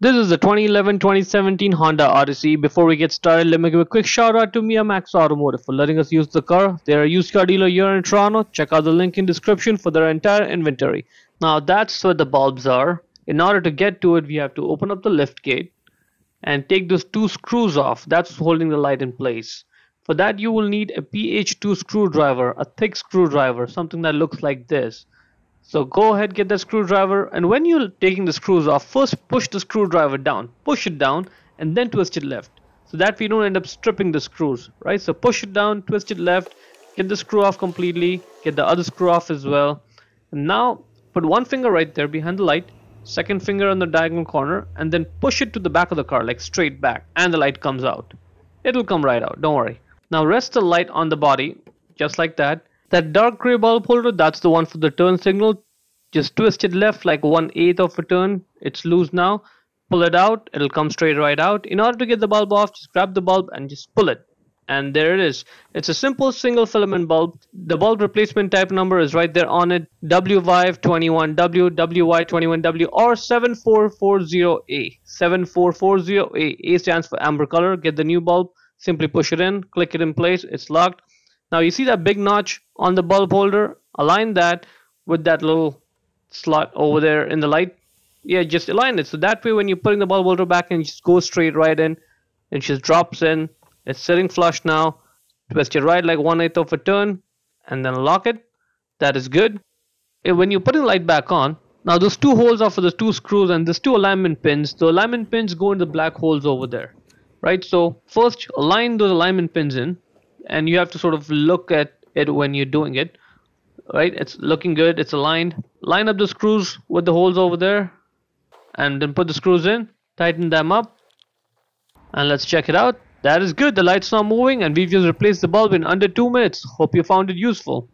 This is the 2011-2017 Honda Odyssey. Before we get started, let me give a quick shout out to Mia Max Automotive for letting us use the car. They are a used car dealer here in Toronto. Check out the link in description for their entire inventory. Now that's where the bulbs are. In order to get to it, we have to open up the lift gate and take those two screws off. That's holding the light in place. For that, you will need a PH2 screwdriver, a thick screwdriver, something that looks like this. So go ahead, get the screwdriver, and when you're taking the screws off, first push the screwdriver down, push it down, and then twist it left, so that we don't end up stripping the screws, right? So push it down, twist it left, get the screw off completely, get the other screw off as well, and now put one finger right there behind the light, second finger on the diagonal corner, and then push it to the back of the car, like straight back, and the light comes out. It'll come right out, don't worry. Now rest the light on the body, just like that. That dark gray bulb holder, that's the one for the turn signal. Just twist it left like 1/8 of a turn. It's loose now. Pull it out, it'll come straight right out. In order to get the bulb off, just grab the bulb and just pull it. And there it is. It's a simple single filament bulb. The bulb replacement type number is right there on it. WY21W, WY21W, or 7440A. 7440A. A stands for amber color. Get the new bulb. Simply push it in, click it in place. It's locked. Now you see that big notch on the bulb holder? Align that with that little slot over there in the light. Yeah, just align it so that way when you're putting the bulb holder back in, just go straight right in. It just drops in. It's sitting flush now. Twist it right like 1/8 of a turn and then lock it. That is good. And when you're putting the light back on, now those two holes are for the two screws and there's two alignment pins. The alignment pins go in the black holes over there, right? So first align those alignment pins in, and you have to sort of look at it when you're doing it, right? It's looking good, it's aligned. Line up the screws with the holes over there and then put the screws in, tighten them up, and let's check it out. That is good. The light's not moving and we've just replaced the bulb in under 2 minutes. Hope you found it useful.